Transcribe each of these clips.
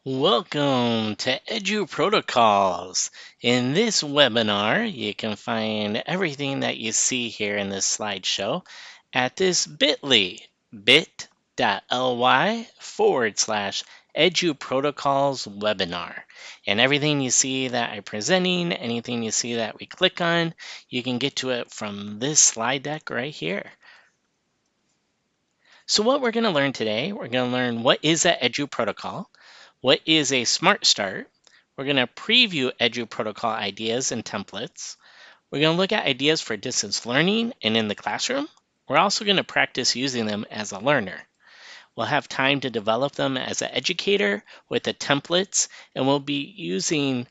Welcome to EduProtocols. In this webinar, you can find everything that you see here in this slideshow at this bit.ly, bit.ly/EduProtocols webinar. And everything you see that I'm presenting, anything you see that we click on, you can get to it from this slide deck right here. So what we're going to learn today, we're going to learn what is an EduProtocol, what is a Smart Start. We're going to preview EduProtocol ideas and templates. We're going to look at ideas for distance learning and in the classroom. We're also going to practice using them as a learner. We'll have time to develop them as an educator with the templates, and we'll be using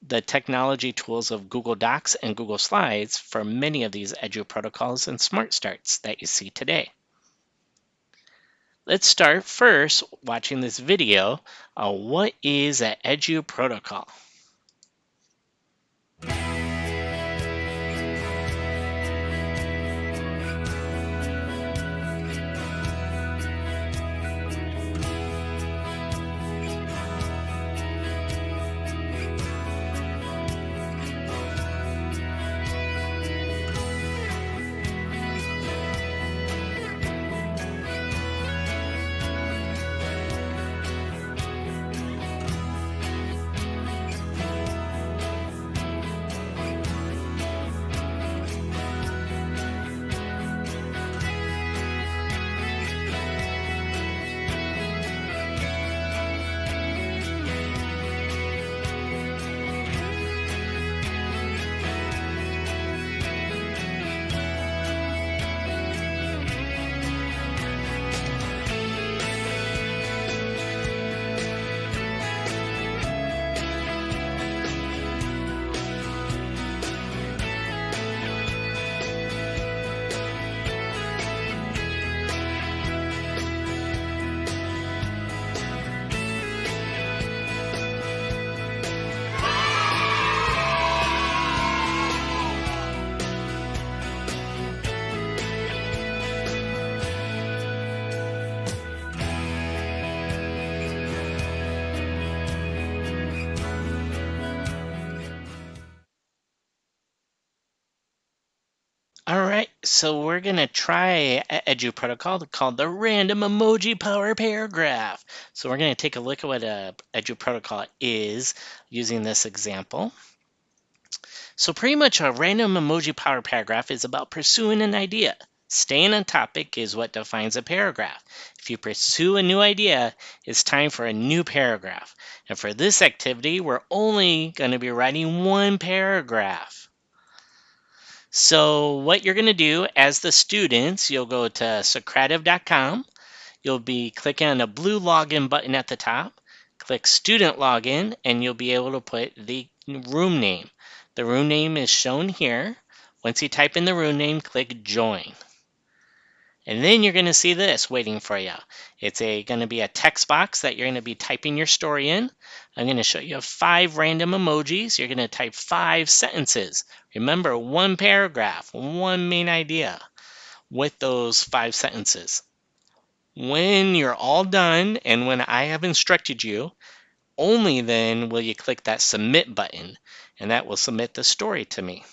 the technology tools of Google Docs and Google Slides for many of these EduProtocols and Smart Starts that you see today. Let's start first watching this video on what is an EduProtocol. All right, so we're going to try an EduProtocol called the Random Emoji Power Paragraph. So we're going to take a look at what a EduProtocol is using this example. So pretty much a random emoji power paragraph is about pursuing an idea. Staying on topic is what defines a paragraph. If you pursue a new idea, it's time for a new paragraph. And for this activity, we're only going to be writing one paragraph. So what you're going to do as the students, you'll go to socrative.com. You'll be clicking on the blue login button at the top. Click student login and you'll be able to put the room name. The room name is shown here. Once you type in the room name, click join. And then you're going to see this waiting for you. It's going to be a text box that you're going to be typing your story in. I'm going to show you 5 random emojis. You're going to type 5 sentences. Remember, one paragraph, one main idea with those 5 sentences. When you're all done and when I have instructed you, only then will you click that submit button, and that will submit the story to me.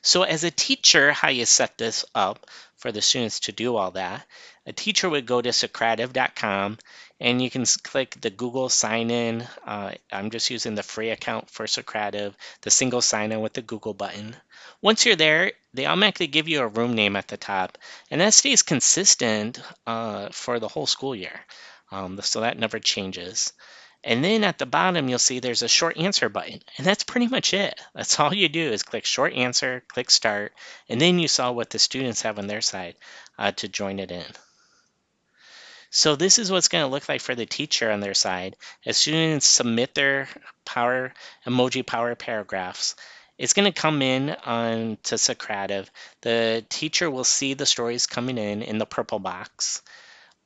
So as a teacher, how you set this up for the students to do all that, a teacher would go to socrative.com and you can click the Google sign in. I'm just using the free account for Socrative, the single sign in with the Google button. Once you're there, they automatically give you a room name at the top, and that stays consistent for the whole school year. So that never changes. And then at the bottom, you'll see there's a short answer button. And that's pretty much it. That's all you do is click short answer, click start, and then you saw what the students have on their side to join it in. So this is what's going to look like for the teacher on their side. As students submit their emoji power paragraphs, it's going to come in on to Socrative. The teacher will see the stories coming in the purple box.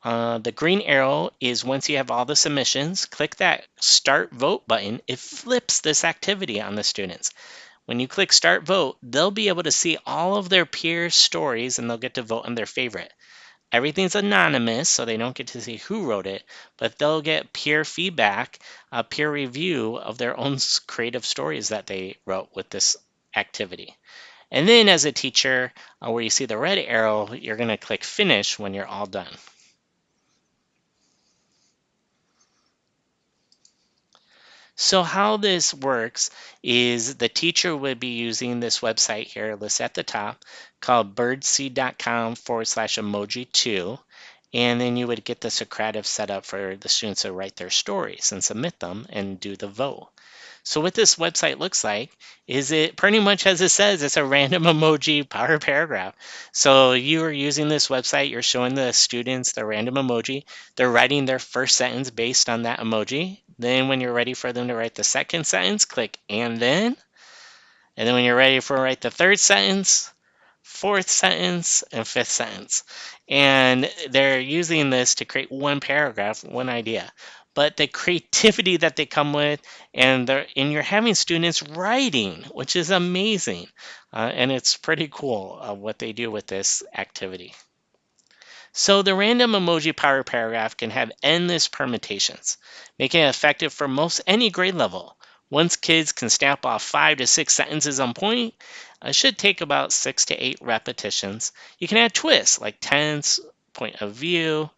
The green arrow is once you have all the submissions, click that Start Vote button. It flips this activity on the students. When you click Start Vote, they'll be able to see all of their peers' stories and they'll get to vote on their favorite. Everything's anonymous, so they don't get to see who wrote it, but they'll get peer feedback, a peer review of their own creative stories that they wrote with this activity. And then as a teacher, where you see the red arrow, you're going to click finish when you're all done. So how this works is the teacher would be using this website here listed at the top called birdseed.com/emoji2. And then you would get the Socrative set up for the students to write their stories and submit them and do the vote. So what this website looks like is it pretty much as it says, it's a random emoji power paragraph. So you are using this website, you're showing the students the random emoji, they're writing their first sentence based on that emoji. Then when you're ready for them to write the second sentence, click and then. And then when you're ready for write the third sentence, fourth sentence, and fifth sentence. And they're using this to create one paragraph, one idea. But the creativity that they come with, and you're having students writing, which is amazing. And it's pretty cool what they do with this activity. So the random emoji power paragraph can have endless permutations, making it effective for most any grade level. Once kids can snap off 5 to 6 sentences on point, it should take about 6 to 8 repetitions. You can add twists like tense, point of view,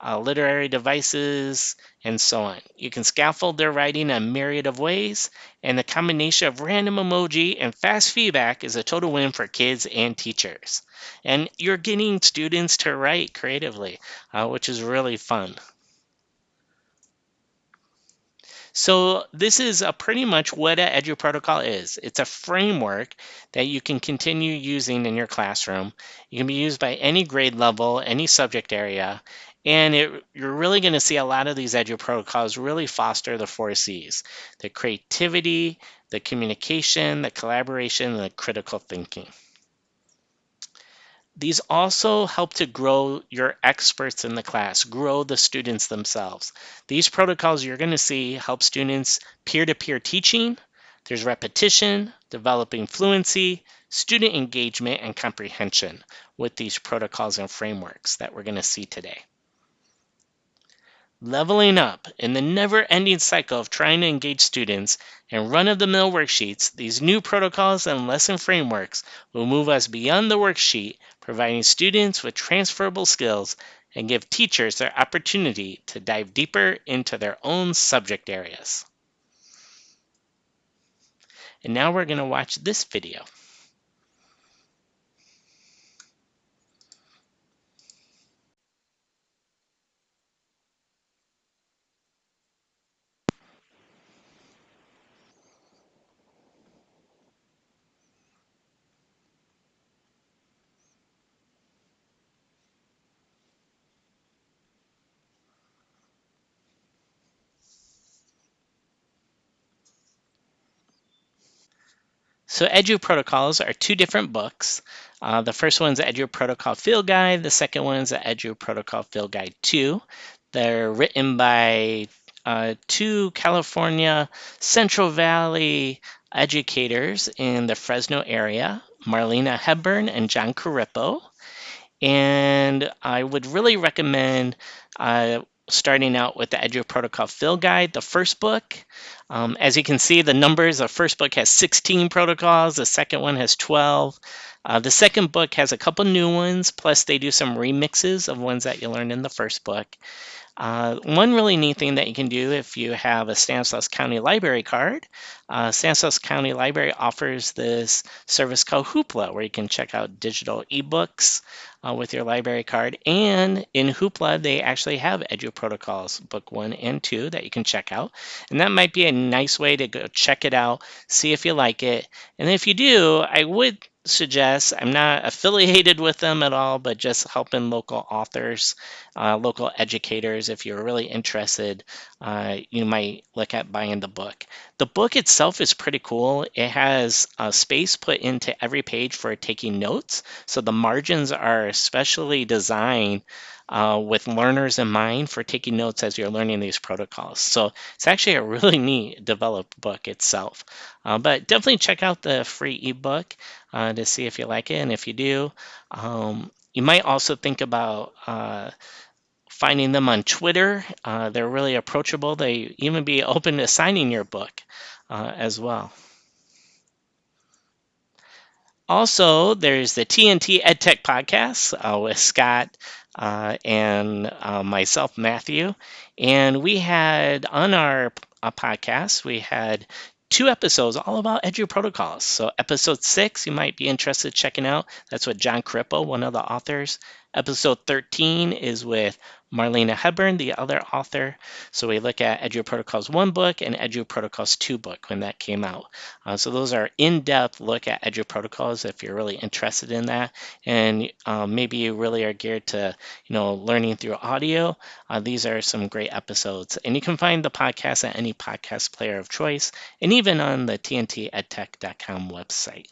literary devices, and so on. You can scaffold their writing in a myriad of ways, and the combination of random emoji and fast feedback is a total win for kids and teachers. And you're getting students to write creatively, which is really fun. So this is pretty much what an EduProtocol is. It's a framework that you can continue using in your classroom. It can be used by any grade level, any subject area, and you're really going to see a lot of these EduProtocols really foster the 4Cs: the creativity, the communication, the collaboration, and the critical thinking. These also help to grow your experts in the class, grow the students themselves. These protocols you're going to see help students peer-to-peer teaching. There's repetition, developing fluency, student engagement, and comprehension with these protocols and frameworks that we're going to see today. Leveling up in the never-ending cycle of trying to engage students and run-of-the-mill worksheets, these new protocols and lesson frameworks will move us beyond the worksheet, providing students with transferable skills and give teachers their opportunity to dive deeper into their own subject areas. And now we're going to watch this video. So EduProtocols are two different books. The first one's the EduProtocol Field Guide. The second one's the EduProtocol Field Guide 2. They're written by two California Central Valley educators in the Fresno area, Marlena Hepburn and John Carippo. And I would really recommend starting out with the EduProtocol Field Guide, the first book. As you can see, the numbers, the first book has 16 protocols, the second one has 12. The second book has a couple new ones, plus they do some remixes of ones that you learned in the first book. One really neat thing that you can do if you have a Stanislaus County Library card, Stanislaus County Library offers this service called Hoopla, where you can check out digital ebooks with your library card. And in Hoopla, they actually have EduProtocols, book 1 and 2, that you can check out. And that might be a nice way to go check it out, see if you like it. And if you do, I would suggest, I'm not affiliated with them at all, but just helping local authors, local educators. If you're really interested, you might look at buying the book. The book itself is pretty cool. It has a space put into every page for taking notes. So the margins are specially designed with learners in mind for taking notes as you're learning these protocols. So it's actually a really neat developed book itself. But definitely check out the free ebook to see if you like it. And if you do, You might also think about finding them on Twitter. They're really approachable. They even be open to signing your book as well. Also, there's the TNT EdTech podcast with Scott and myself, Matthew. And we had on our podcast, we had 2 episodes all about EduProtocols. So, episode 6, you might be interested in checking out. That's with John Crippo, one of the authors. Episode 13 is with Marlena Hebburn, the other author. So, we look at EduProtocols 1 book and EduProtocols 2 book when that came out. So those are in-depth look at EduProtocols if you're really interested in that, and maybe you really are geared to learning through audio. These are some great episodes, and you can find the podcast at any podcast player of choice, and even on the tntedtech.com website.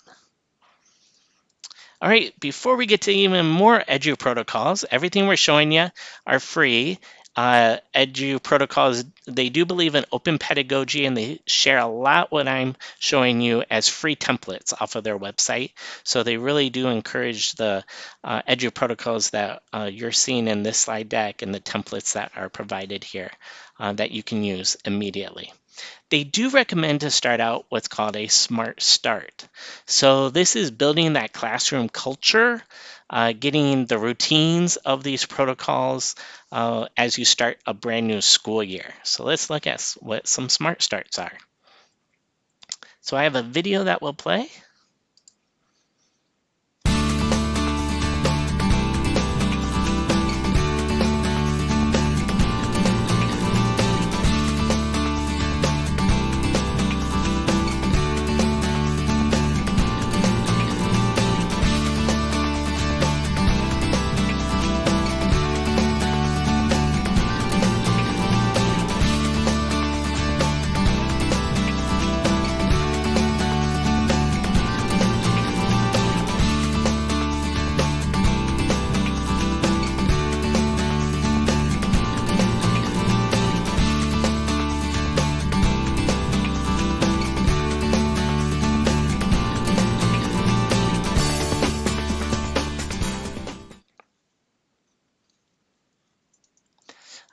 All right, before we get to even more EduProtocols, everything we're showing you are free. EduProtocols, they do believe in open pedagogy, and they share a lot what I'm showing you as free templates off of their website. So they really do encourage the EduProtocols that you're seeing in this slide deck and the templates that are provided here that you can use immediately. They do recommend to start out what's called a smart start. So this is building that classroom culture, getting the routines of these protocols as you start a brand new school year. So let's look at what some smart starts are. So I have a video that will play.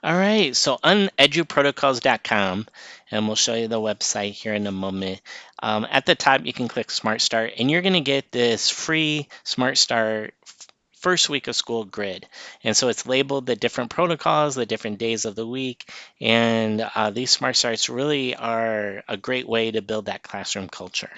All right, so on eduprotocols.com, and we'll show you the website here in a moment. At the top, you can click Smart Start, and you're going to get this free Smart Start first week of school grid. And so it's labeled the different protocols, the different days of the week, and these Smart Starts really are a great way to build that classroom culture.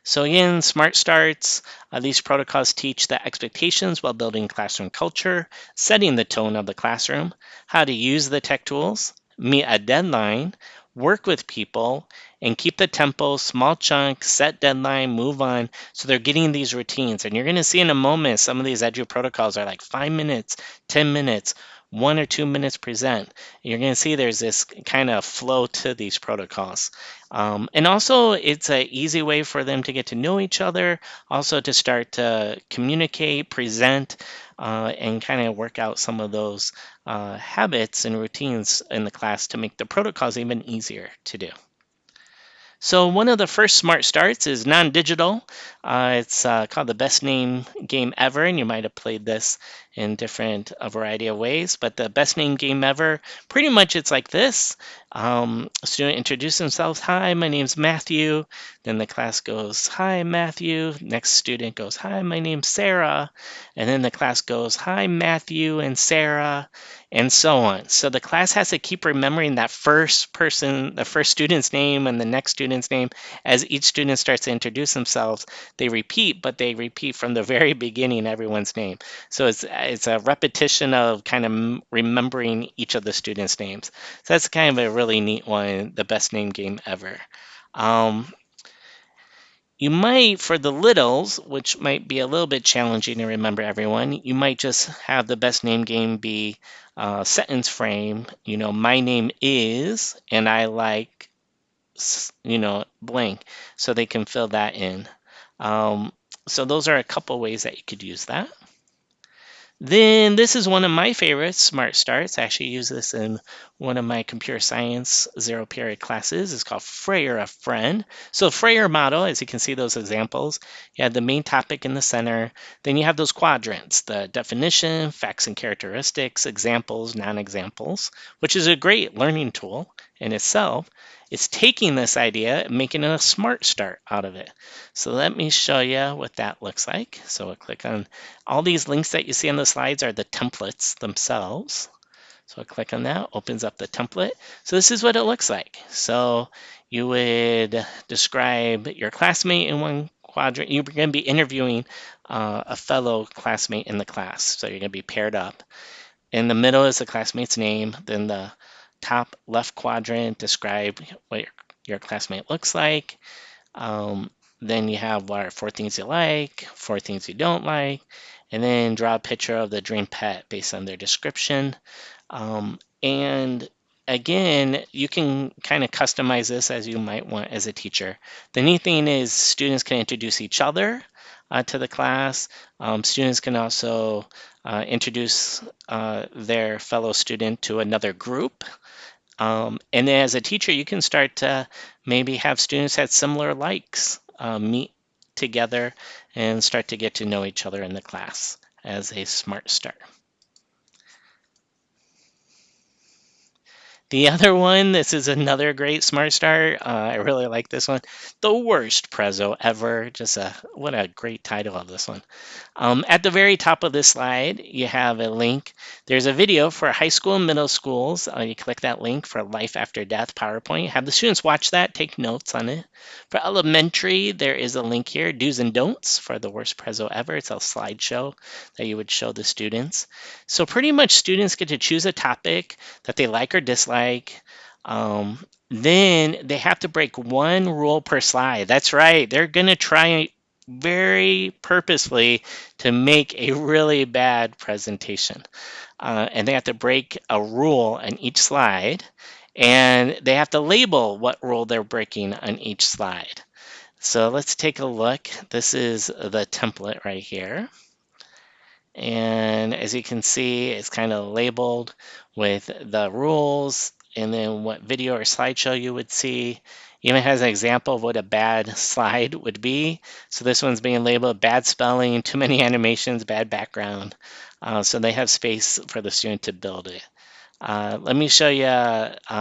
So again, Smart Starts, these protocols teach the expectations while building classroom culture, setting the tone of the classroom, how to use the tech tools, meet a deadline, work with people, and keep the tempo, small chunks, set deadline, move on. So they're getting these routines. And you're going to see in a moment, some of these edu protocols are like 5 minutes, 10 minutes, 1 or 2 minutes present. You're going to see there's this kind of flow to these protocols. And also, it's an easy way for them to get to know each other, also to start to communicate, present, and kind of work out some of those habits and routines in the class to make the protocols even easier to do. So one of the first smart starts is non-digital. It's called the best name game ever, and you might have played this in a variety of ways. But the best name game ever, pretty much it's like this. A student introduces themselves. Hi, my name's Matthew. Then the class goes, hi, Matthew. Next student goes, hi, my name's Sarah. And then the class goes, hi, Matthew and Sarah, and so on. So the class has to keep remembering that first person, the first student's name and the next student's name. As each student starts to introduce themselves, they repeat, but they repeat from the very beginning everyone's name. So it's a repetition of kind of remembering each of the students' names. So that's kind of a really neat one, the best name game ever. You might, for the littles, which might be a little bit challenging to remember everyone, you might just have the best name game be sentence frame. My name is, and I like, blank, so they can fill that in. So those are a couple ways that you could use that. Then this is one of my favorites, Smart Starts. I actually use this in one of my computer science zero period classes. It's called Freyer a Friend. So Freyer model, as you can see those examples, you have the main topic in the center. Then you have those quadrants, the definition, facts and characteristics, examples, non-examples, which is a great learning tool in itself. It's taking this idea and making a smart start out of it. So let me show you what that looks like. So we'll click on all these links that you see on the slides are the templates themselves. So I click on that, opens up the template. So this is what it looks like. So you would describe your classmate in one quadrant. You're going to be interviewing a fellow classmate in the class. So you're going to be paired up. In the middle is the classmate's name. Then the top left quadrant describe what your classmate looks like. Um, then you have what are 4 things you like, 4 things you don't like, and then draw a picture of the dream pet based on their description. And again, you can kind of customize this as you might want as a teacher. The neat thing is students can introduce each other to the class. Students can also introduce their fellow student to another group. And then as a teacher, you can start to maybe have students at similar likes meet together and start to get to know each other in the class as a smart start. The other one, this is another great smart start. I really like this one. The worst prezzo ever. What a great title of this one. At the very top of this slide, you have a link. There's a video for high school and middle schools. You click that link for Life After Death PowerPoint. Have the students watch that, take notes on it. For elementary, there is a link here, do's and don'ts for the worst prezzo ever. It's a slideshow that you would show the students. So pretty much students get to choose a topic that they like or dislike. Then they have to break one rule per slide. That's right. They're going to try very purposefully to make a really bad presentation. And they have to break a rule on each slide. And they have to label what rule they're breaking on each slide. So let's take a look. This is the template right here. And as you can see, it's kind of labeled with the rules and then what video or slideshow you would see. Even has an example of what a bad slide would be. So this one's being labeled bad spelling, too many animations, bad background. So they have space for the student to build it. Let me show you,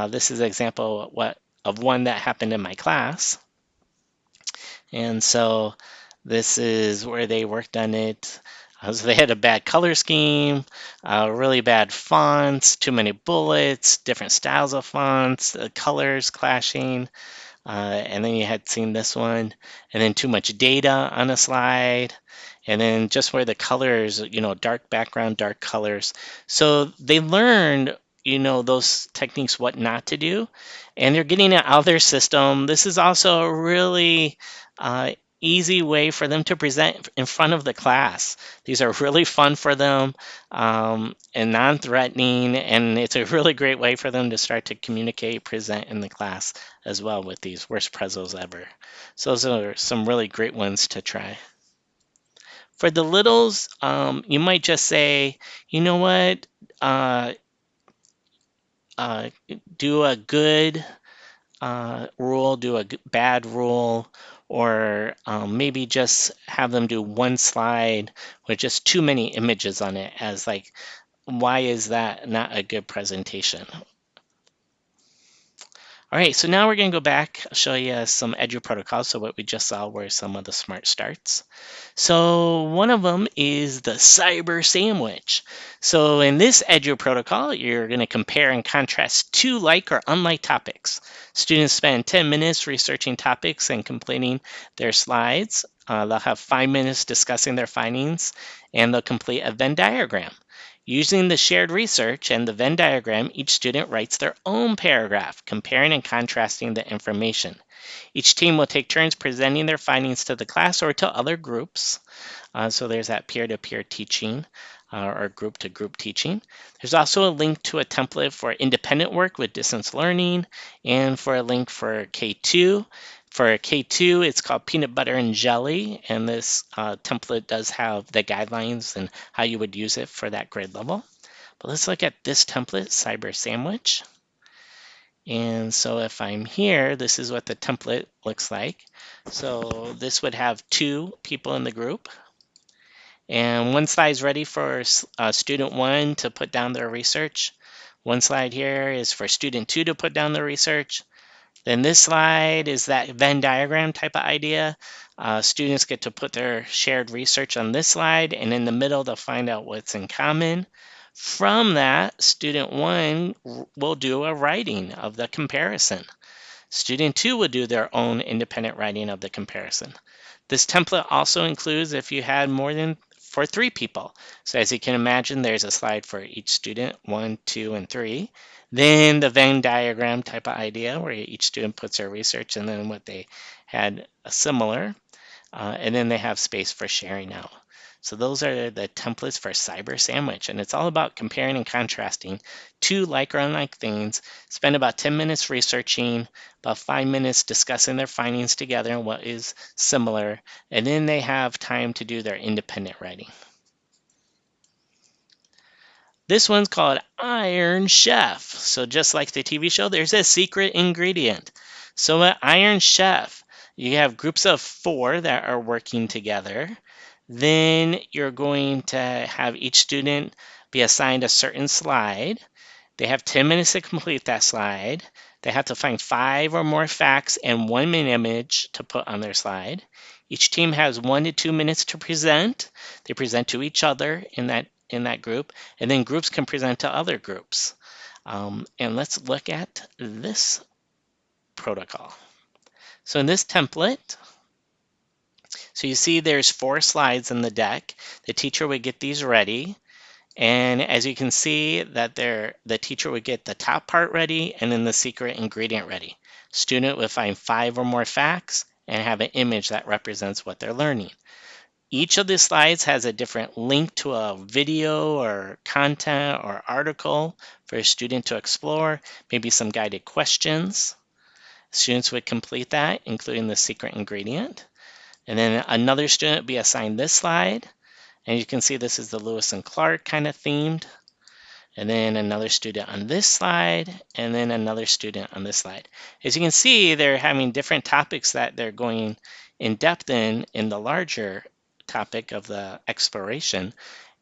this is an example of one that happened in my class. And so this is where they worked on it. So they had a bad color scheme, really bad fonts, too many bullets, different styles of fonts, colors clashing. And then you had seen this one, and then too much data on a slide, and then just where the colors, dark background, dark colors. So they learned, those techniques, what not to do, and they're getting it out of their system. This is also a really uh, easy way for them to present in front of the class. These are really fun for them and non-threatening, and it's a really great way for them to start to communicate, present in the class as well with these worst prezzos ever. So those are some really great ones to try. For the littles, you might just say, you know what, uh, uh, do a good rule, do a bad rule, or maybe just have them do one slide with just too many images on it as like, why is that not a good presentation? All right, so now we're going to go back, show you some EduProtocols. So what we just saw were some of the smart starts. So one of them is the cyber sandwich. So in this EduProtocol, you're going to compare and contrast two like or unlike topics. Students spend 10 minutes researching topics and completing their slides. They'll have 5 minutes discussing their findings, and they'll complete a Venn diagram. Using the shared research and the Venn diagram, each student writes their own paragraph, comparing and contrasting the information. Each team will take turns presenting their findings to the class or to other groups. So there's that peer-to-peer teaching or group-to-group teaching. There's also a link to a template for independent work with distance learning and for a link for K2 For K2, it's called Peanut Butter and Jelly, and this template does have the guidelines and how you would use it for that grade level. But let's look at this template, Cyber Sandwich. And so if I'm here, this is what the template looks like. So this would have 2 people in the group. And one slide is ready for student 1 to put down their research. One slide here is for student 2 to put down their research. Then this slide is that Venn diagram type of idea. Students get to put their shared research on this slide, and in the middle they'll find out what's in common. From that, student 1 will do a writing of the comparison. Student 2 will do their own independent writing of the comparison. This template also includes if you had more than for 3 people. So as you can imagine, there's a slide for each student, 1, 2, and 3. Then the Venn diagram type of idea where each student puts their research and then what they had similar. And then they have space for sharing out. So those are the templates for Cyber Sandwich. And it's all about comparing and contrasting 2 like or unlike things. Spend about 10 minutes researching, about 5 minutes discussing their findings together and what is similar. And then they have time to do their independent writing. This one's called Iron Chef. So just like the TV show, there's a secret ingredient. So at Iron Chef, you have groups of 4 that are working together. Then you're going to have each student be assigned a certain slide. They have 10 minutes to complete that slide. They have to find 5 or more facts and 1 image to put on their slide. Each team has 1 to 2 minutes to present. They present to each other in that group, and then groups can present to other groups. And let's look at this protocol. So in this template, so you see there's 4 slides in the deck. The teacher would get these ready. And as you can see that the teacher would get the top part ready and then the secret ingredient ready. Student would find 5 or more facts and have an image that represents what they're learning. Each of the slides has a different link to a video or content or article for a student to explore, maybe some guided questions. Students would complete that, including the secret ingredient. And then another student would be assigned this slide. And you can see this is the Lewis and Clark kind of themed. And then another student on this slide, and then another student on this slide. As you can see, they're having different topics that they're going in depth in the larger topic of the exploration.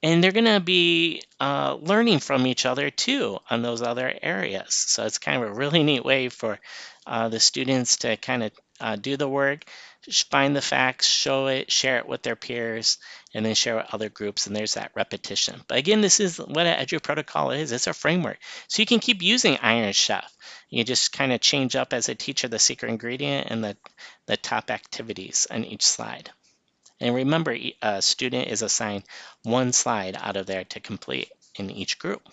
And they're going to be learning from each other too on those other areas. So it's kind of a really neat way for the students to kind of do the work, find the facts, show it, share it with their peers, and then share with other groups. And there's that repetition. But again, this is what an EduProtocol is. It's a framework. So you can keep using Iron Chef. You just kind of change up as a teacher the secret ingredient and the top activities on each slide. And remember, a student is assigned 1 slide out of there to complete in each group.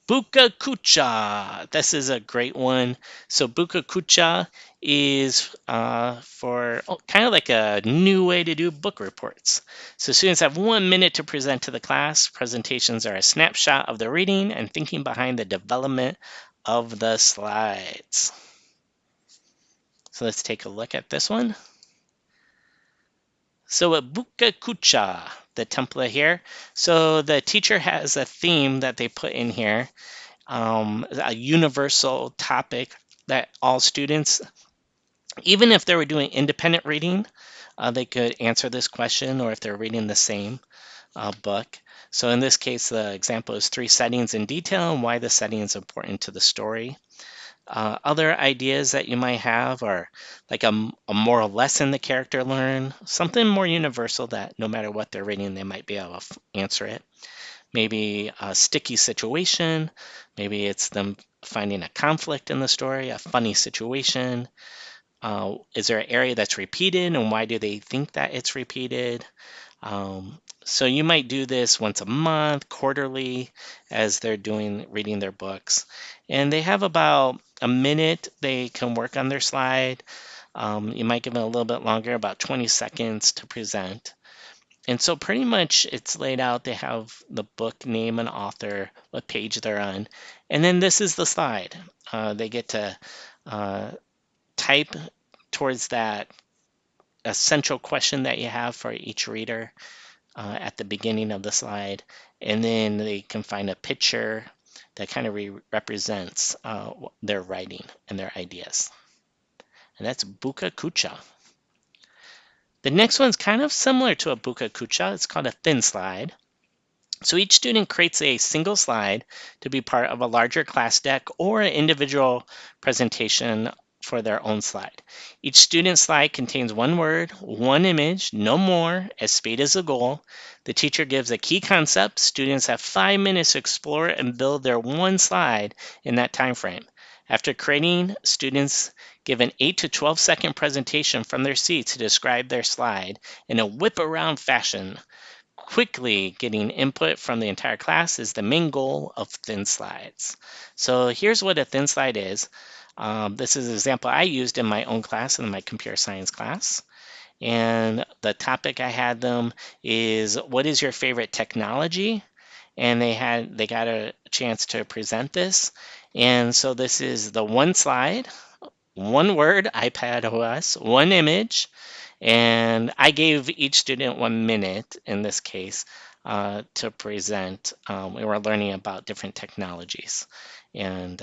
Buka Kucha. This is a great one. So Buka Kucha is for kind of like a new way to do book reports. So students have 1 minute to present to the class. Presentations are a snapshot of the reading and thinking behind the development of the slides. So let's take a look at this one. So a Buka Kucha, the template here. So the teacher has a theme that they put in here, a universal topic that all students, even if they were doing independent reading, they could answer this question, or if they're reading the same book. So in this case, the example is 3 settings in detail and why the setting is important to the story. Other ideas that you might have are like a moral lesson the character learned, something more universal that no matter what they're reading, they might be able to answer it. Maybe a sticky situation, maybe it's them finding a conflict in the story, a funny situation. Is there an area that's repeated and why do they think that it's repeated? So you might do this once a month, quarterly, as they're reading their books. And they have about a minute they can work on their slide. You might give them a little bit longer, about 20 seconds to present. And so pretty much it's laid out. They have the book name and author, what page they're on. And then this is the slide. They get to type towards that essential question that you have for each reader at the beginning of the slide, and then they can find a picture that kind of represents their writing and their ideas. And that's Buka Kucha. The next one's kind of similar to a Buka Kucha. It's called a thin slide. So each student creates a single slide to be part of a larger class deck or an individual presentation for their own slide. Each student slide contains one word, one image, no more, as speed is the goal. The teacher gives a key concept. Students have 5 minutes to explore and build their one slide in that time frame. After creating, students give an 8 to 12 second presentation from their seats to describe their slide in a whip around fashion. Quickly getting input from the entire class is the main goal of thin slides. So here's what a thin slide is. This is an example I used in my own class, in my computer science class. And the topic I had them is, what is your favorite technology? And they got a chance to present this. And so this is the one slide, one word, iPad OS, one image, and I gave each student 1 minute in this case to present. We were learning about different technologies, and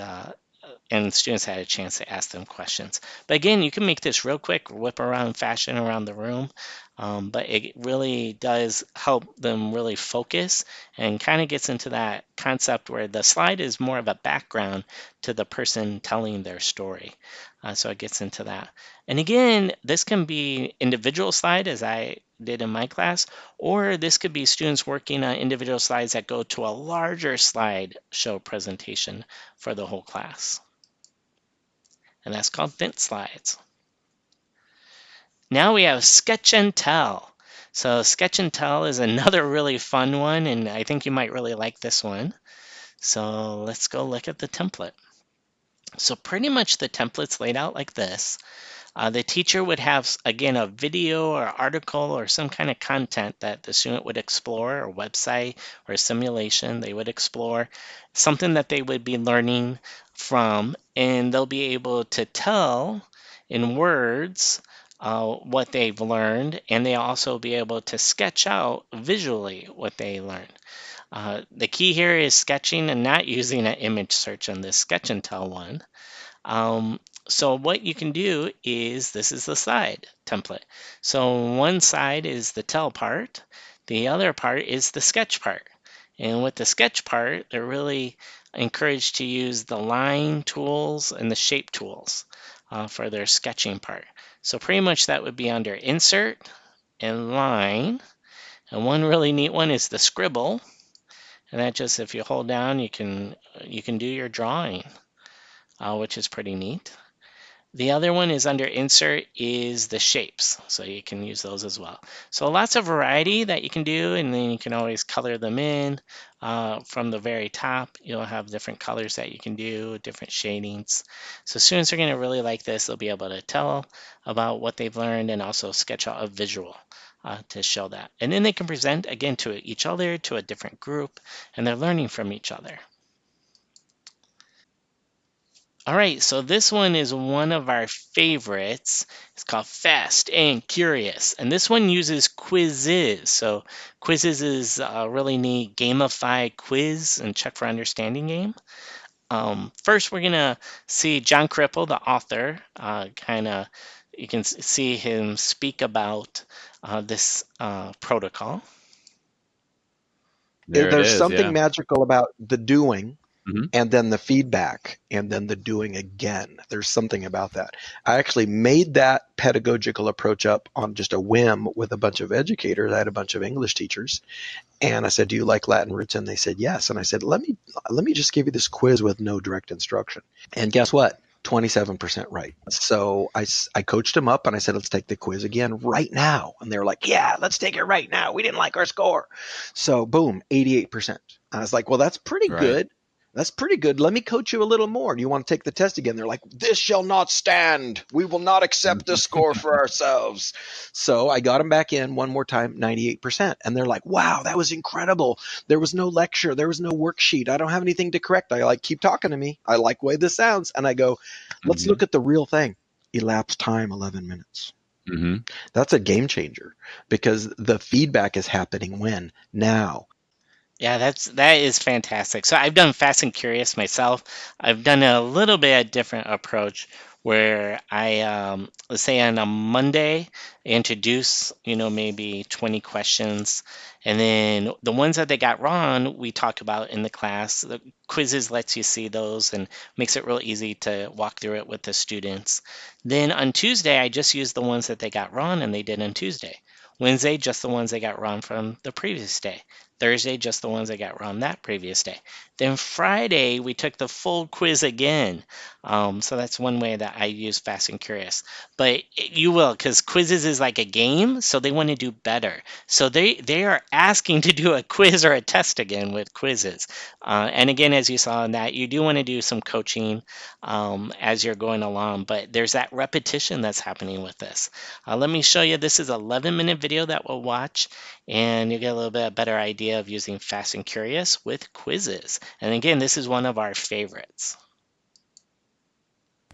students had a chance to ask them questions. But again, you can make this real quick, whip around fashion around the room, but it really does help them really focus and kind of gets into that concept where the slide is more of a background to the person telling their story. So it gets into that. And again, this can be individual slide as I did in my class, or this could be students working on individual slides that go to a larger slide show presentation for the whole class. And that's called thin slides. Now we have sketch and tell. So sketch and tell is another really fun one, and I think you might really like this one. So let's go look at the template. So pretty much the template's laid out like this. The teacher would have, again, a video or article or some kind of content that the student would explore, or website or a simulation they would explore, something that they would be learning from, and they'll be able to tell in words what they've learned, and they'll also be able to sketch out visually what they learned. The key here is sketching and not using an image search on this sketch and tell one. So what you can do is, this is the slide template. So one side is the tell part, the other part is the sketch part. And with the sketch part, they're really encouraged to use the line tools and the shape tools for their sketching part. So pretty much that would be under insert and line. And one really neat one is the scribble. And that just, if you hold down, you can do your drawing, which is pretty neat. The other one is under insert is the shapes, so you can use those as well. So lots of variety that you can do, and then you can always color them in. From the very top, you'll have different colors that you can do, different shadings. So students are going to really like this. They'll be able to tell about what they've learned and also sketch out a visual to show that. And then they can present again to each other, to a different group, and they're learning from each other. All right, so this one is one of our favorites. It's called Fast and Curious, and this one uses quizzes. So quizzes is a really neat gamified quiz and check for understanding game. First, we're gonna see John Cripple, the author, you can see him speak about this protocol. There it There's is, something yeah. magical about the doing Mhm. and then the feedback and then the doing again. There's something about that. I actually made that pedagogical approach up on just a whim with a bunch of educators. I had a bunch of English teachers, and I said, "Do you like Latin roots?" And they said, "Yes." And I said, "Let me just give you this quiz with no direct instruction." And guess what? 27% right. So I coached them up and I said, "Let's take the quiz again right now." And they were like, "Yeah, let's take it right now. We didn't like our score." So boom, 88%. I was like, "Well, that's pretty Right. good. That's pretty good. Let me coach you a little more. Do you want to take the test again?" They're like, "This shall not stand. We will not accept this score for ourselves." So I got them back in one more time, 98%. And they're like, "Wow, that was incredible. There was no lecture. There was no worksheet. I don't have anything to correct." I like, "Keep talking to me. I like the way this sounds." And I go, "Let's Mhm. look at the real thing. elapsed time 11 minutes. Mm-hmm. That's a game changer because the feedback is happening when? Now. Yeah, that is fantastic. So I've done Fast and Curious myself. I've done a little bit different approach where let's say on a Monday, introduce, maybe 20 questions, and then the ones that they got wrong, we talk about in the class. The quizzes lets you see those and makes it real easy to walk through it with the students. Then on Tuesday, I just use the ones that they got wrong and they did on Tuesday. Wednesday, just the ones they got wrong from the previous day. Thursday, just the ones I got wrong that previous day. Then Friday, we took the full quiz again. So that's one way that I use Fast and Curious. But you will, because quizzes is like a game, so they want to do better. So they are asking to do a quiz or a test again with quizzes. And again, as you saw in that, you do want to do some coaching as you're going along, but there's that repetition that's happening with this. Let me show you. This is an 11-minute video that we'll watch, and you get a little bit better idea of using Fast and Curious with quizzes. And again, this is one of our favorites.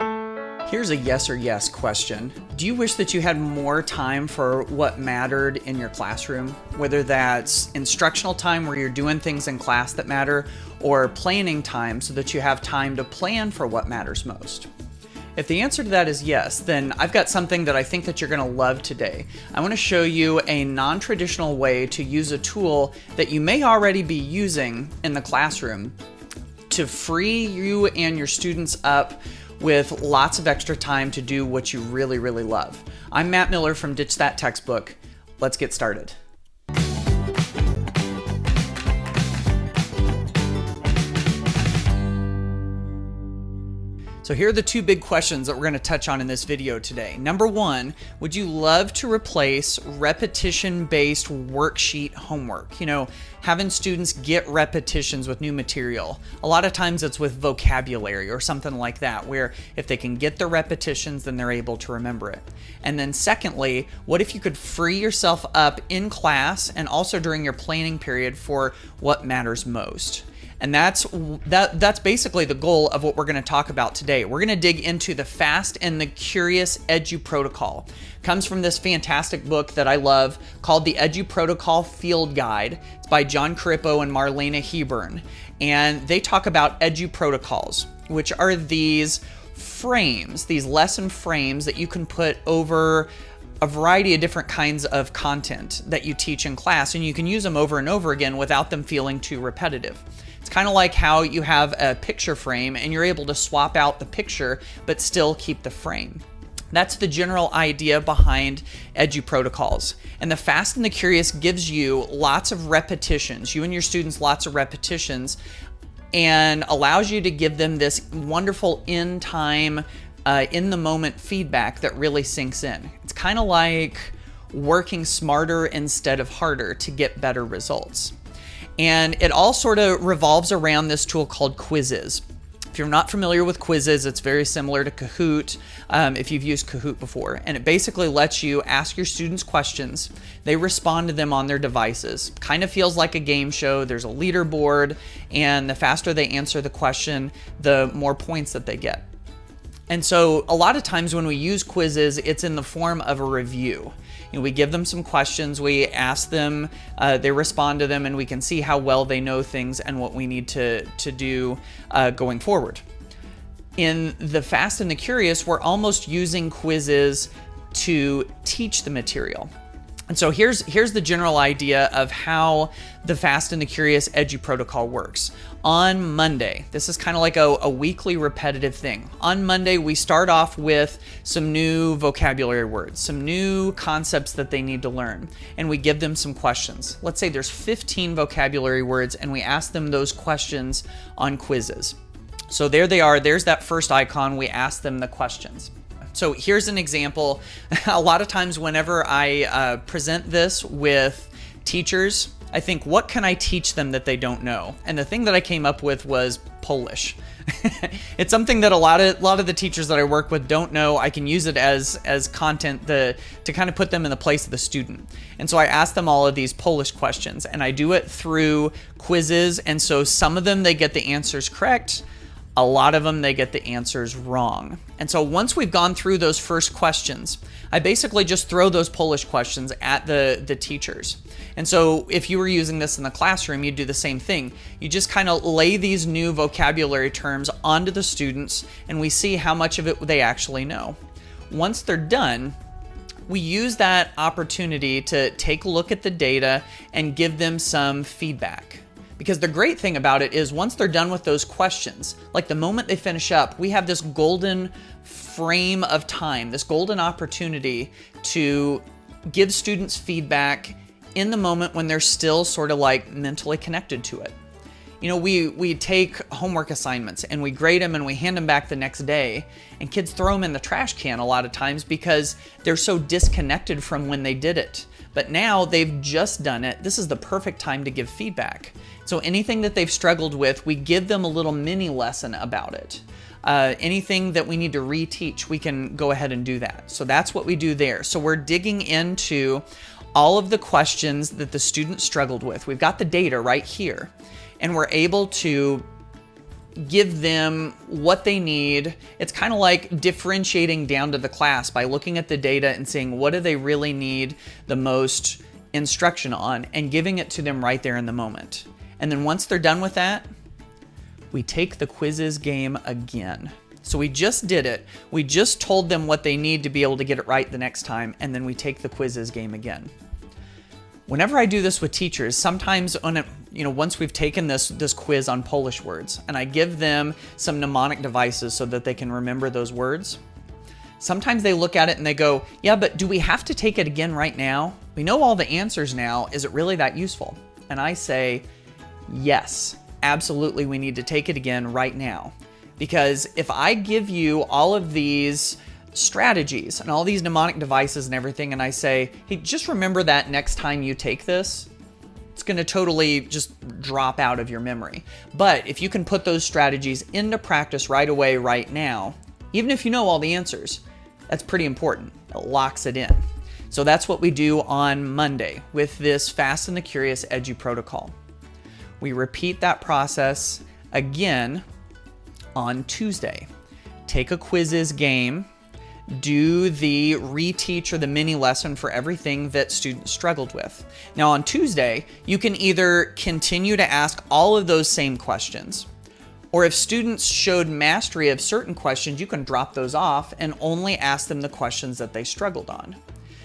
Here's a yes or yes question. Do you wish that you had more time for what mattered in your classroom? Whether that's instructional time where you're doing things in class that matter, or planning time so that you have time to plan for what matters most? If the answer to that is yes, then I've got something that I think that you're going to love today. I want to show you a non-traditional way to use a tool that you may already be using in the classroom to free you and your students up with lots of extra time to do what you really, really love. I'm Matt Miller from Ditch That Textbook. Let's get started. So here are the two big questions that we're going to touch on in this video today. Number one, would you love to replace repetition-based worksheet homework? Having students get repetitions with new material. A lot of times it's with vocabulary or something like that, where if they can get the repetitions, then they're able to remember it. And then secondly, what if you could free yourself up in class and also during your planning period for what matters most? And that's basically the goal of what we're going to talk about today. We're going to dig into the Fast and the Curious EduProtocol. Comes from this fantastic book that I love called the EduProtocol Field Guide. It's by John Carippo and Marlena Hebern. And they talk about EduProtocols, which are these frames, these lesson frames that you can put over a variety of different kinds of content that you teach in class, and you can use them over and over again without them feeling too repetitive. It's kind of like how you have a picture frame and you're able to swap out the picture but still keep the frame. That's the general idea behind EduProtocols. And the Fast and the Curious gives you lots of repetitions, you and your students lots of repetitions, and allows you to give them this wonderful in-time, in-the-moment feedback that really sinks in. It's kind of like working smarter instead of harder to get better results. And it all sort of revolves around this tool called quizzes. If you're not familiar with quizzes, it's very similar to Kahoot, if you've used Kahoot before. And it basically lets you ask your students questions. They respond to them on their devices. Kind of feels like a game show. There's a leaderboard, and the faster they answer the question, the more points that they get. And so a lot of times when we use quizzes, it's in the form of a review. We give them some questions, we ask them, they respond to them, and we can see how well they know things and what we need to do going forward. In the Fast and the Curious, we're almost using quizzes to teach the material. And so here's the general idea of how the Fast and the Curious EduProtocol works. On Monday, this is kind of like a weekly repetitive thing. On Monday, we start off with some new vocabulary words, some new concepts that they need to learn, and we give them some questions. Let's say there's 15 vocabulary words, and we ask them those questions on quizzes. So there they are, there's that first icon, we ask them the questions. So here's an example. A lot of times whenever I present this with teachers, I think, what can I teach them that they don't know? And the thing that I came up with was Polish. It's something that a lot of the teachers that I work with don't know. I can use it as content to kind of put them in the place of the student. And so I ask them all of these Polish questions, and I do it through quizzes. And so some of them, they get the answers correct. A lot of them, they get the answers wrong. And so once we've gone through those first questions, I basically just throw those Polish questions at the teachers. And so if you were using this in the classroom, you'd do the same thing. You just kind of lay these new vocabulary terms onto the students, and we see how much of it they actually know. Once they're done, we use that opportunity to take a look at the data and give them some feedback. Because the great thing about it is once they're done with those questions, like the moment they finish up, we have this golden frame of time, this golden opportunity to give students feedback in the moment when they're still sort of like mentally connected to it. You know, we take homework assignments and we grade them and we hand them back the next day, and kids throw them in the trash can a lot of times because they're so disconnected from when they did it. But now they've just done it. This is the perfect time to give feedback. So anything that they've struggled with, we give them a little mini lesson about it. Anything that we need to reteach, we can go ahead and do that. So that's what we do there. So we're digging into all of the questions that the student struggled with. We've got the data right here, and we're able to give them what they need. It's kind of like differentiating down to the class by looking at the data and saying, what do they really need the most instruction on, and giving it to them right there in the moment. And then once they're done with that, we take the quizzes game again. So we just did it. We just told them what they need to be able to get it right the next time, and then we take the quizzes game again. Whenever I do this with teachers, sometimes once we've taken this quiz on Polish words, and I give them some mnemonic devices so that they can remember those words, sometimes they look at it and they go, yeah, but do we have to take it again right now? We know all the answers now. Is it really that useful? And I say, yes, absolutely, we need to take it again right now. Because if I give you all of these strategies and all these mnemonic devices and everything, and I say, hey, just remember that next time you take this, it's going to totally just drop out of your memory. But if you can put those strategies into practice right away, right now, even if you know all the answers, that's pretty important. It locks it in. So that's what we do on Monday with this Fast and the Curious EduProtocol. We repeat that process again on Tuesday. Take a quizzes game, do the reteach or the mini lesson for everything that students struggled with. Now on Tuesday, you can either continue to ask all of those same questions, or if students showed mastery of certain questions, you can drop those off and only ask them the questions that they struggled on.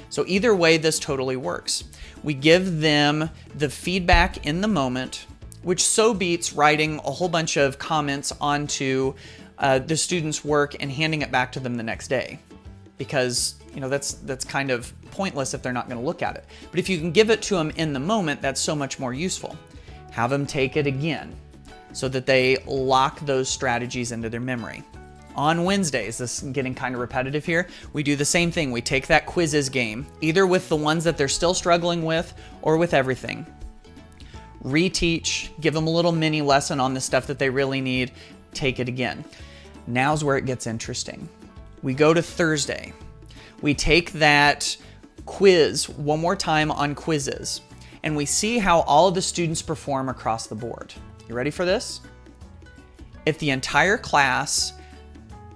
So either way, this totally works. We give them the feedback in the moment, which so beats writing a whole bunch of comments onto the student's work and handing it back to them the next day, because that's kind of pointless if they're not going to look at it. But if you can give it to them in the moment, that's so much more useful. Have them take it again so that they lock those strategies into their memory. On Wednesdays, this is getting kind of repetitive here, we do the same thing. We take that quizzes game, either with the ones that they're still struggling with or with everything. Reteach, give them a little mini lesson on the stuff that they really need, take it again. Now's where it gets interesting. We go to Thursday. We take that quiz one more time on quizzes, and we see how all of the students perform across the board. You ready for this? If the entire class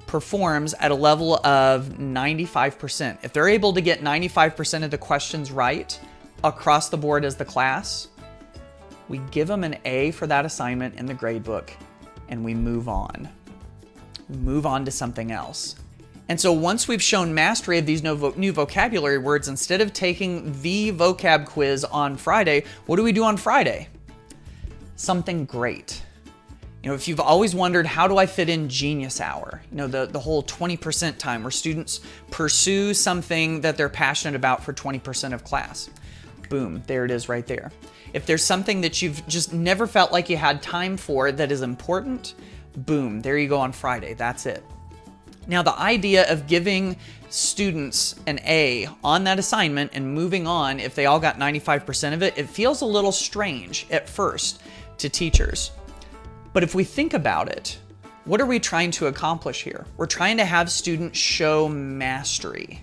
performs at a level of 95%, if they're able to get 95% of the questions right across the board as the class, we give them an A for that assignment in the grade book, and we move on. We move on to something else. And so once we've shown mastery of these new vocabulary words, instead of taking the vocab quiz on Friday, what do we do on Friday? Something great. If you've always wondered, how do I fit in Genius Hour? The whole 20% time where students pursue something that they're passionate about for 20% of class. Boom, there it is right there. If there's something that you've just never felt like you had time for that is important, boom, there you go on Friday. That's it. Now, the idea of giving students an A on that assignment and moving on, if they all got 95% of it, it feels a little strange at first to teachers. But if we think about it, what are we trying to accomplish here? We're trying to have students show mastery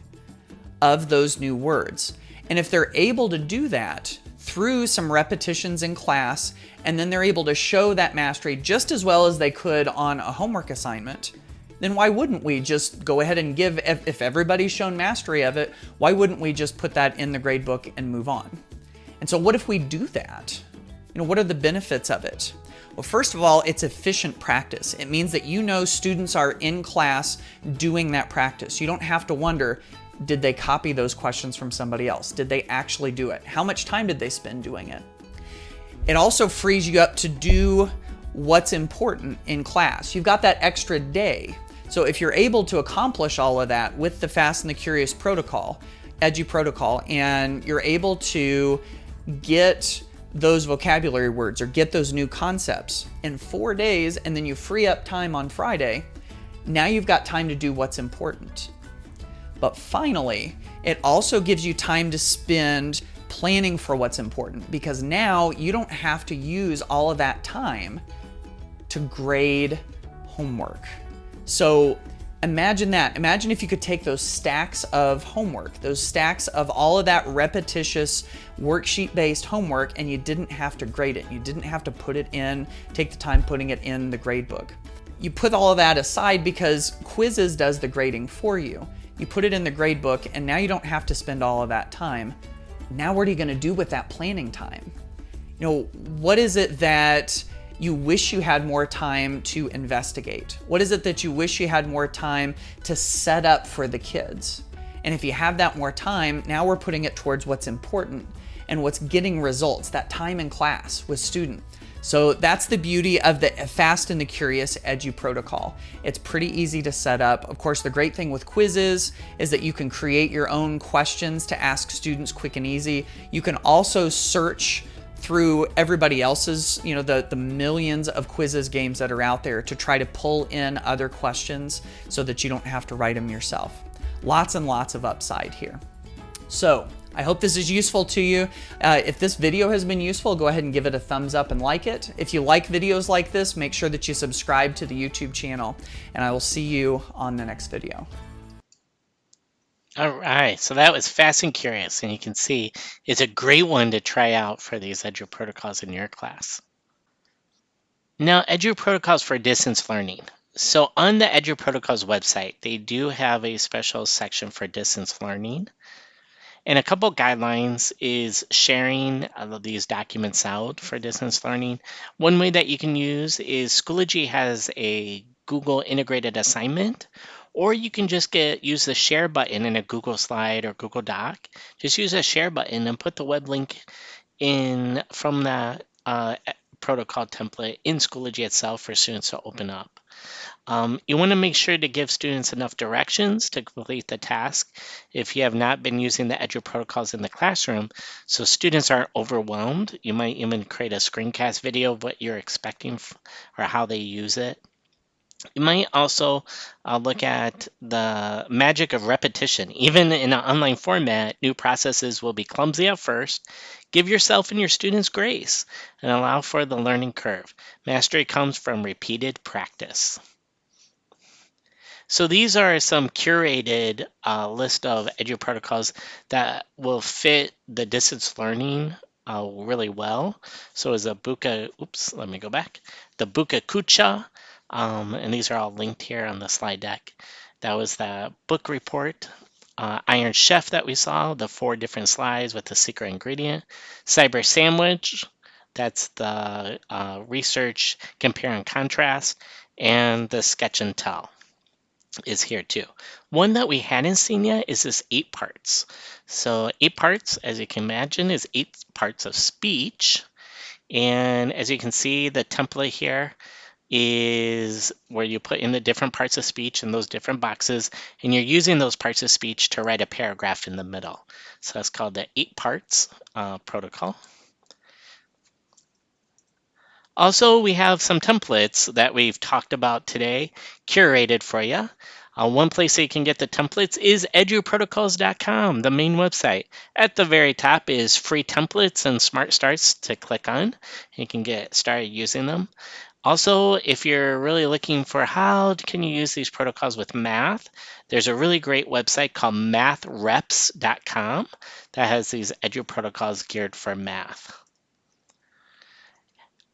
of those new words. And if they're able to do that through some repetitions in class, and then they're able to show that mastery just as well as they could on a homework assignment, then why wouldn't we just go ahead and give, if everybody's shown mastery of it, why wouldn't we just put that in the grade book and move on? And so what if we do that? What are the benefits of it? Well, first of all, it's efficient practice. It means that students are in class doing that practice. You don't have to wonder, did they copy those questions from somebody else? Did they actually do it? How much time did they spend doing it? It also frees you up to do what's important in class. You've got that extra day. So if you're able to accomplish all of that with the Fast and the Curious protocol, EduProtocol, and you're able to get those vocabulary words or get those new concepts in 4 days, and then you free up time on Friday, now you've got time to do what's important. But finally, it also gives you time to spend planning for what's important, because now you don't have to use all of that time to grade homework. So imagine that. Imagine if you could take those stacks of homework, those stacks of all of that repetitious worksheet-based homework, and you didn't have to grade it. You didn't have to take the time putting it in the grade book. You put all of that aside because Quizzes does the grading for you. You put it in the grade book, and now you don't have to spend all of that time. Now what are you going to do with that planning time? What is it that you wish you had more time to investigate? What is it that you wish you had more time to set up for the kids? And if you have that more time, now we're putting it towards what's important and what's getting results, that time in class with student. So that's the beauty of the Fast and the Curious EduProtocol. It's pretty easy to set up. Of course, the great thing with Quizzes is that you can create your own questions to ask students quick and easy. You can also search through everybody else's, the millions of Quizzes games that are out there to try to pull in other questions so that you don't have to write them yourself. Lots and lots of upside here. So I hope this is useful to you. If this video has been useful, go ahead and give it a thumbs up and like it. If you like videos like this, make sure that you subscribe to the YouTube channel, and I will see you on the next video. All right, so that was Fast and Curious, and you can see it's a great one to try out for these EduProtocols in your class. Now, EduProtocols for distance learning. So on the EduProtocols website, they do have a special section for distance learning. And a couple guidelines is sharing these documents out for distance learning. One way that you can use is Schoology has a Google integrated assignment, or you can just use the share button in a Google slide or Google Doc. Just use a share button and put the web link in from the protocol template in Schoology itself for students to open up. You want to make sure to give students enough directions to complete the task if you have not been using the EduProtocols in the classroom, so students aren't overwhelmed. You might even create a screencast video of what you're expecting or how they use it. You might also look at the magic of repetition. Even in an online format, new processes will be clumsy at first. Give yourself and your students grace and allow for the learning curve. Mastery comes from repeated practice. So these are some curated list of EduProtocols that will fit the distance learning really well. So is a Buka, let me go back. The Buka Kucha, and these are all linked here on the slide deck. That was the book report. Iron Chef that we saw, the 4 different slides with the secret ingredient. Cyber Sandwich, that's the research, compare and contrast. And the Sketch and Tell is here too. One that we hadn't seen yet is this 8 parts. So 8 parts, as you can imagine, is 8 parts of speech. And as you can see, the template here is where you put in the different parts of speech in those different boxes, and you're using those parts of speech to write a paragraph in the middle. So that's called the 8 parts protocol. Also, we have some templates that we've talked about today, curated for you. One place that you can get the templates is eduprotocols.com, the main website. At the very top is free templates and smart starts to click on. You can get started using them. Also, if you're really looking for how can you use these protocols with math, there's a really great website called mathreps.com that has these EduProtocols geared for math.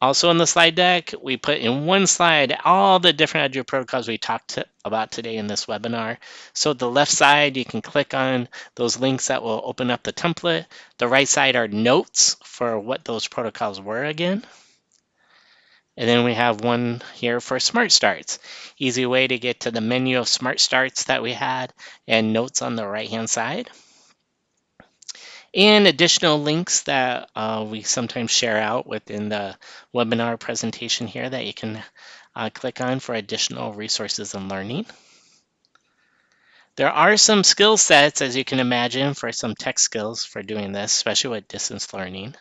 Also in the slide deck, we put in one slide all the different EduProtocols we talked about today in this webinar. So the left side, you can click on those links that will open up the template. The right side are notes for what those protocols were again. And then we have one here for Smart Starts. Easy way to get to the menu of Smart Starts that we had and notes on the right-hand side. And additional links that we sometimes share out within the webinar presentation here that you can click on for additional resources and learning. There are some skill sets, as you can imagine, for some tech skills for doing this, especially with distance learning.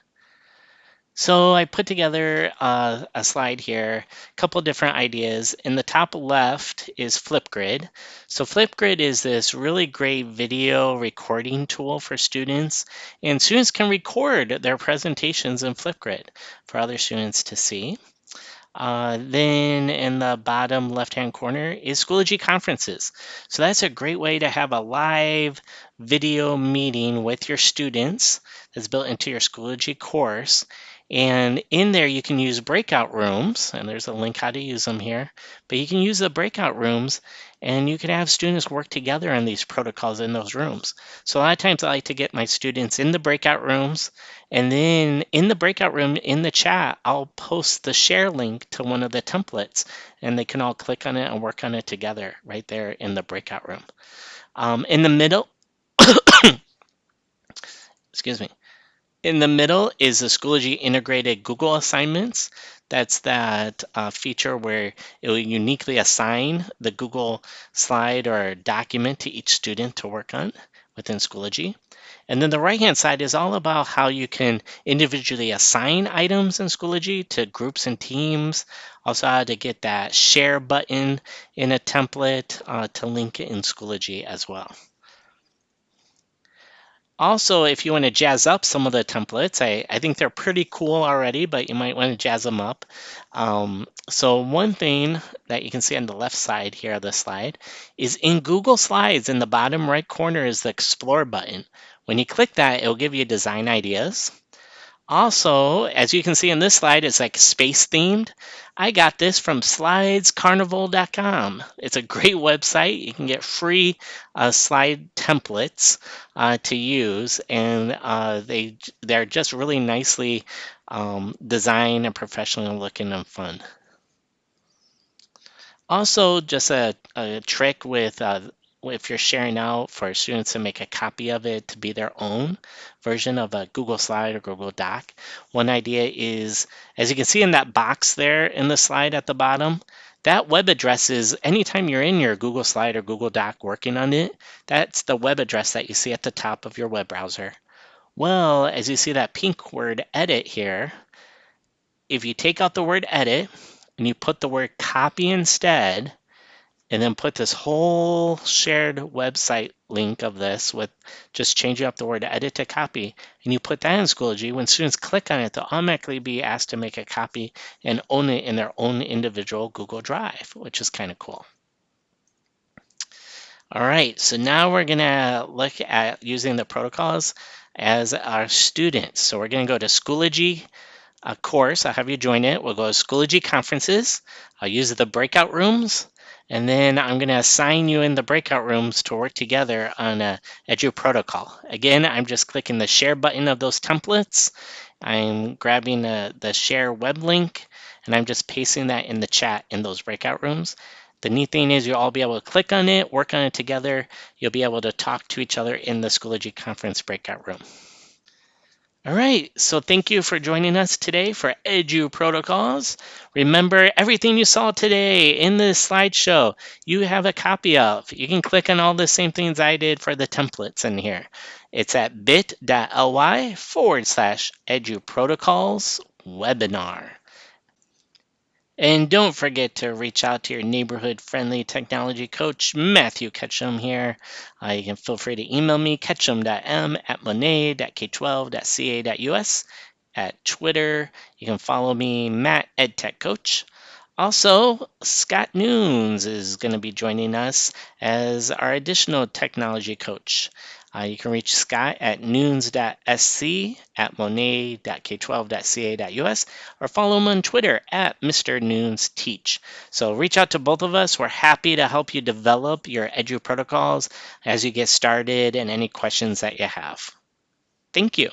So I put together a slide here, a couple different ideas. In the top left is Flipgrid. So Flipgrid is this really great video recording tool for students, and students can record their presentations in Flipgrid for other students to see. Then in the bottom left-hand corner is Schoology Conferences. So that's a great way to have a live video meeting with your students that's built into your Schoology course. And in there, you can use breakout rooms, and there's a link how to use them here. But you can use the breakout rooms, and you can have students work together on these protocols in those rooms. So a lot of times I like to get my students in the breakout rooms, and then in the breakout room, in the chat, I'll post the share link to one of the templates, and they can all click on it and work on it together right there in the breakout room. In the middle, excuse me. In the middle is the Schoology integrated Google assignments. That's that feature where it will uniquely assign the Google slide or document to each student to work on within Schoology. And then the right-hand side is all about how you can individually assign items in Schoology to groups and teams. Also how to get that share button in a template to link it in Schoology as well. Also, if you want to jazz up some of the templates, I think they're pretty cool already, but you might want to jazz them up. So one thing that you can see on the left side here of the slide is in Google Slides, in the bottom right corner is the Explore button. When you click that, it'll give you design ideas. Also, as you can see in this slide, it's like space themed. I got this from slidescarnival.com. It's a great website. You can get free slide templates to use, and they're just really nicely designed and professionally looking and fun. Also, just a trick with if you're sharing out for students to make a copy of it to be their own version of a Google Slide or Google Doc. One idea is, as you can see in that box there in the slide at the bottom, that web address is anytime you're in your Google Slide or Google Doc working on it, that's the web address that you see at the top of your web browser. Well, as you see that pink word edit here, if you take out the word edit and you put the word copy instead, and then put this whole shared website link of this with just changing up the word edit to copy, and you put that in Schoology, when students click on it, they'll automatically be asked to make a copy and own it in their own individual Google Drive, which is kind of cool. All right, so now we're gonna look at using the protocols as our students. So we're gonna go to Schoology course. I'll have you join it. We'll go to Schoology Conferences. I'll use the breakout rooms. And then I'm going to assign you in the breakout rooms to work together on a EduProtocol. Again, I'm just clicking the share button of those templates. I'm grabbing the share web link, and I'm just pasting that in the chat in those breakout rooms. The neat thing is you'll all be able to click on it, work on it together. You'll be able to talk to each other in the Schoology Conference breakout room. All right, so thank you for joining us today for EduProtocols. Remember, everything you saw today in this slideshow, you have a copy of. You can click on all the same things I did for the templates in here. It's at bit.ly/EduProtocols webinar. And don't forget to reach out to your neighborhood-friendly technology coach, Matthew Ketchum here. You can feel free to email me, ketchum.m@monet.k12.ca.us. At Twitter, you can follow me, Matt EdTech Coach. Also, Scott Noons is going to be joining us as our additional technology coach. You can reach Scott at noons.sc, at monet.k12.ca.us, or follow him on Twitter at Mr. Noons Teach. So reach out to both of us. We're happy to help you develop your EduProtocols as you get started and any questions that you have. Thank you.